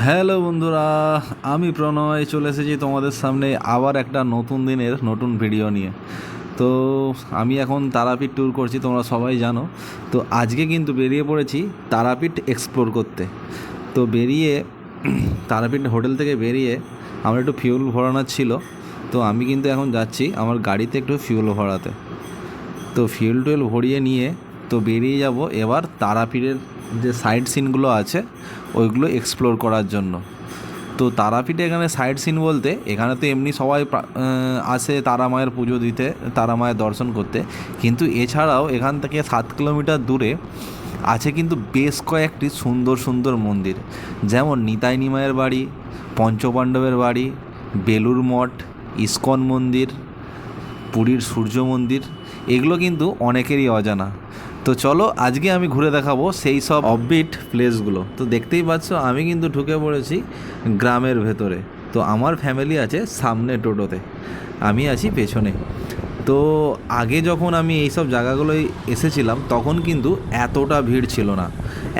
Hello বন্ধুরা, আমি প্রণয় চলে এসেছি তোমাদের সামনে আবার একটা নতুন দিনের নতুন ভিডিও নিয়ে। তো আমি এখন তারাপীঠ ট্যুর করছি, তোমরা সবাই জানো। তো আজকে কিন্তু বেরিয়ে পড়েছি তারাপীঠ এক্সপ্লোর করতে। তো বেরিয়ে তারাপীঠ হোটেল থেকে বেরিয়ে আমার একটু ফিউল ভরানোর ছিল। তো আমি কিন্তু এখন যাচ্ছি আমার গাড়িতে একটু ফিউল ভরাতে। তো ফিউল টুয়েল ভরিয়ে নিয়ে তো বেরিয়ে যাব এবার তারাপীঠের যে সাইড সিনগুলো আছে ওইগুলো এক্সপ্লোর করার জন্য। তো তারাপীঠে এখানে সাইড সিন বলতে এখানে তো এমনি সবাই আসে তারা মায়ের পুজো দিতে, তারা মায়ের দর্শন করতে, কিন্তু এছাড়াও এখান থেকে 7 কিলোমিটার দূরে আছে কিন্তু বেশ কয়েকটি সুন্দর সুন্দর মন্দির, যেমন নিতাই নিমায়ের বাড়ি, পঞ্চপাণ্ডবের বাড়ি, বেলুড় মঠ, ইস্কন মন্দির, পুরীর সূর্য মন্দির। এগুলো কিন্তু অনেকেরই অজানা। তো চলো আজকে আমি ঘুরে দেখাবো সেই সব অফবিট প্লেসগুলো। তো দেখতেই পাচ্ছ আমি কিন্তু ঢুকে পড়েছি গ্রামের ভেতরে। তো আমার ফ্যামিলি আছে সামনে টোটোতে, আমি আছি পেছনে। তো আগে যখন আমি এই সব জায়গাগুলোয় এসেছিলাম তখন কিন্তু এতটা ভিড় ছিল না।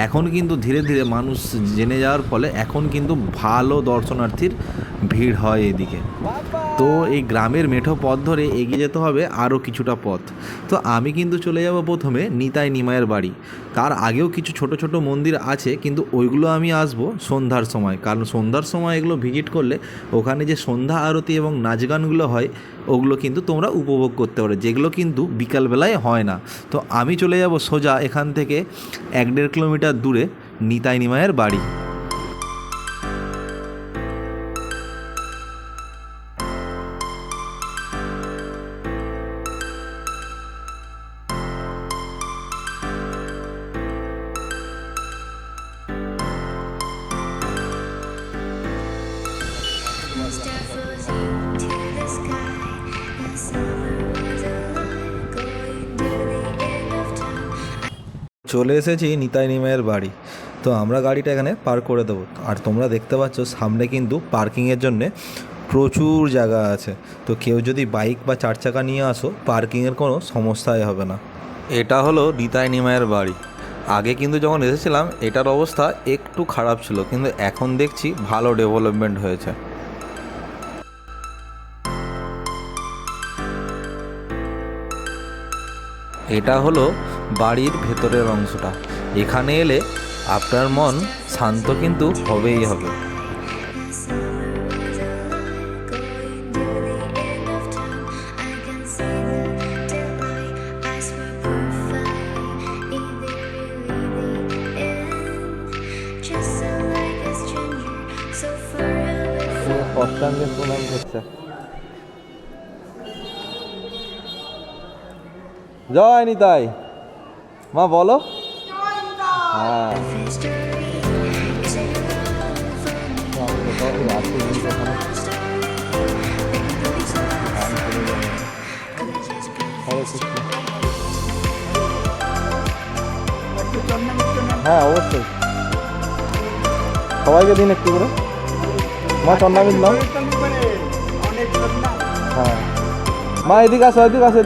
এখন কিন্তু ধীরে ধীরে মানুষ জেনে যাওয়ার ফলে এখন কিন্তু ভালো দর্শনার্থীর ভিড় হয় এদিকে। তো এই গ্রামের মেঠো পথ ধরে এগিয়ে যেতে হবে আরও কিছুটা পথ। তো আমি কিন্তু চলে যাব প্রথমে নিতাই নিমায়ের বাড়ি। তার আগেও কিছু ছোট ছোট মন্দির আছে, কিন্তু ওইগুলো আমি আসবো সন্ধ্যার সময়, কারণ সন্ধ্যার সময় এগুলো ভিজিট করলে ওখানে যে সন্ধ্যা আরতি এবং নাচ গানগুলো হয় ওগুলো কিন্তু তোমরা উপভোগ করতে পারো, যেগুলো কিন্তু বিকালবেলায় হয় না। তো আমি চলে যাব সোজা এখান থেকে 1-1.5 কিলোমিটার দূরে নিতাই নিমায়ের বাড়ি। চলে এসেছি নিতাই নিমায়ের বাড়ি। তো আমরা গাড়িটা এখানে পার্ক করে দেবো, আর তোমরা দেখতে পাচ্ছ সামনে কিন্তু পার্কিংয়ের জন্যে প্রচুর জায়গা আছে। তো কেউ যদি বাইক বা 4 চাকা নিয়ে আসো পার্কিংয়ের কোনো সমস্যাই হবে না। এটা হলো নিতাই নিমায়ের বাড়ি। আগে কিন্তু যখন এসেছিলাম এটার অবস্থা একটু খারাপ ছিল, কিন্তু এখন দেখছি ভালো ডেভেলপমেন্ট হয়েছে। এটা হলো বাড়ির ভেতরের অংশটা। এখানে এলে আপনার মন শান্ত কিন্তু হবেই হবে। অষ্টাঙ্গের প্রণাম করছে। জয় নিতাই মা, বলো। হ্যাঁ, হ্যাঁ অবশ্যই সবাইকে দিন একটু করে। মা চন্দ্রামি দিলাম। হ্যাঁ মা এদিকে আসো, এদিকে আসো।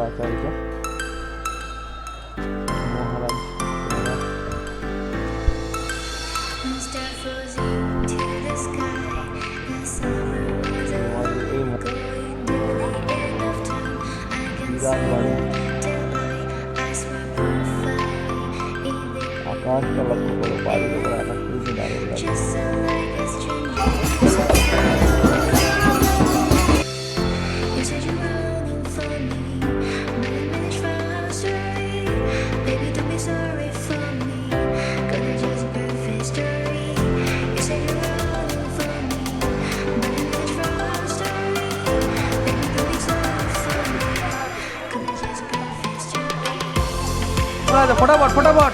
আচার্য মহারাজ আকাশটা লক্ষ্য করো, বাড়ির উপরে আকাশ থেকে দাঁড়িয়ে গেছে। ফটাফট ফটাফট।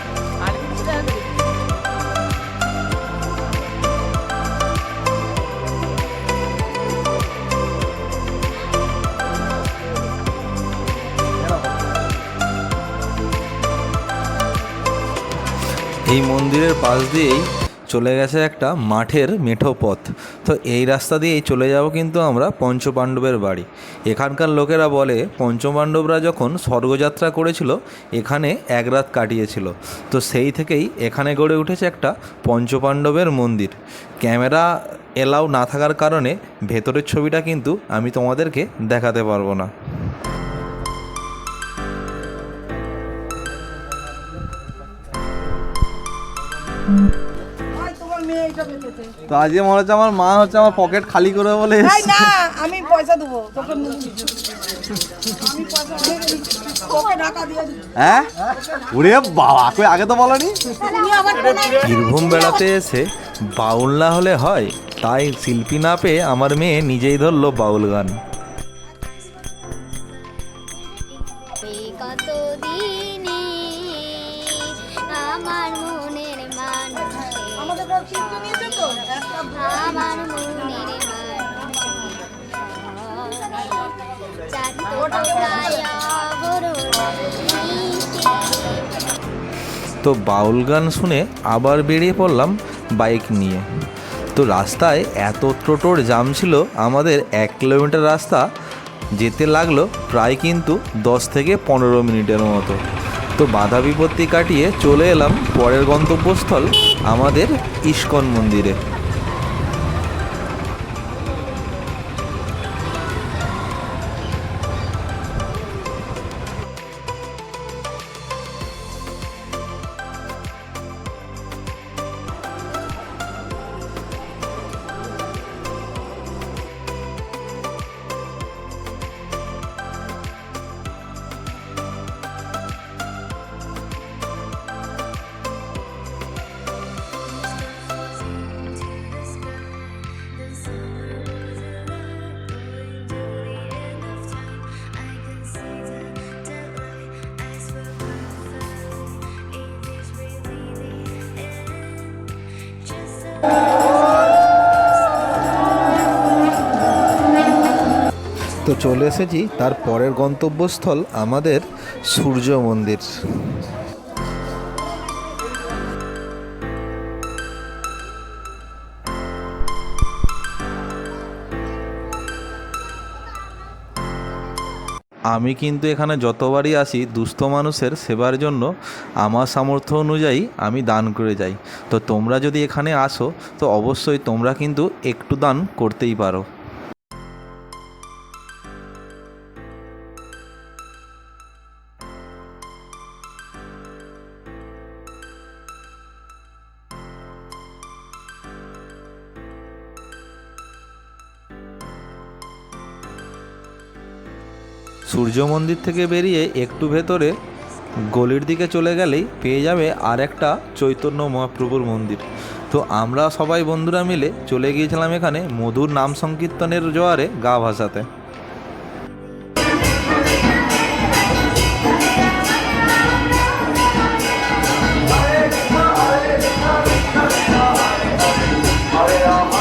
এই মন্দিরের পাশ দিয়েই চলে গেছে একটা মাঠের মেঠো পথ। তো এই রাস্তা দিয়েই চলে যাব কিন্তু আমরা পঞ্চপাণ্ডবের বাড়ি। এখানকার লোকেরা বলে পঞ্চপাণ্ডবরা যখন স্বর্গযাত্রা করেছিল এখানে এক রাত কাটিয়েছিল। তো সেই থেকেই এখানে গড়ে উঠেছে একটা পঞ্চপাণ্ডবের মন্দির। ক্যামেরা এলাও না থাকার কারণে ভেতরের ছবিটা কিন্তু আমি তোমাদেরকে দেখাতে পারবো না। তো আজকে মনে হচ্ছে আমার মা হচ্ছে আমার পকেট খালি করে বলে না আমি পয়সা দেবো তোকে আমি পয়সা তোকে টাকা দিয়ে দিই হ্যাঁ ওরে বাবা কই আগে তো বলনি। তুমি আমার বীরভূম বেড়াতে এসে বাউল না হলে হয়, তাই শিল্পী না পেয়ে আমার মেয়ে নিজেই ধরলো বাউল গান। আমাদের ঘর কিনতে নিয়েছে তো তো বাউল গান শুনে আবার বেরিয়ে পড়লাম বাইক নিয়ে। তো রাস্তায় এত টোটোর জাম ছিল, আমাদের 1 কিলোমিটার রাস্তা যেতে লাগলো প্রায় কিন্তু 10 থেকে 15 মিনিটের মতো। তো বাধা বিপত্তি কাটিয়ে চলে এলাম পরের গন্তব্যস্থল আমাদের ইস্কন মন্দিরে। তো চলে এসেছি তার পরের গন্তব্যস্থল আমাদের সূর্য মন্দির। আমি কিন্তু এখানে যতবারই আসি দুস্থ মানুষের সেবার জন্য আমার সামর্থ্য অনুযায়ী আমি দান করে যাই। তো তোমরা যদি এখানে আসো তো অবশ্যই তোমরা কিন্তু একটু দান করতেই পারো। সূর্য মন্দির থেকে বেরিয়ে একটু ভেতরে গলির দিকে চলে গেলেই পেয়ে যাবে আর একটা চৈতন্য মহাপ্রভুর মন্দির। তো আমরা সবাই বন্ধুরা মিলে চলে গিয়েছিলাম এখানে মধুর নাম সংকীর্তনের জোয়ারে গা ভাসাতে। Hare Rama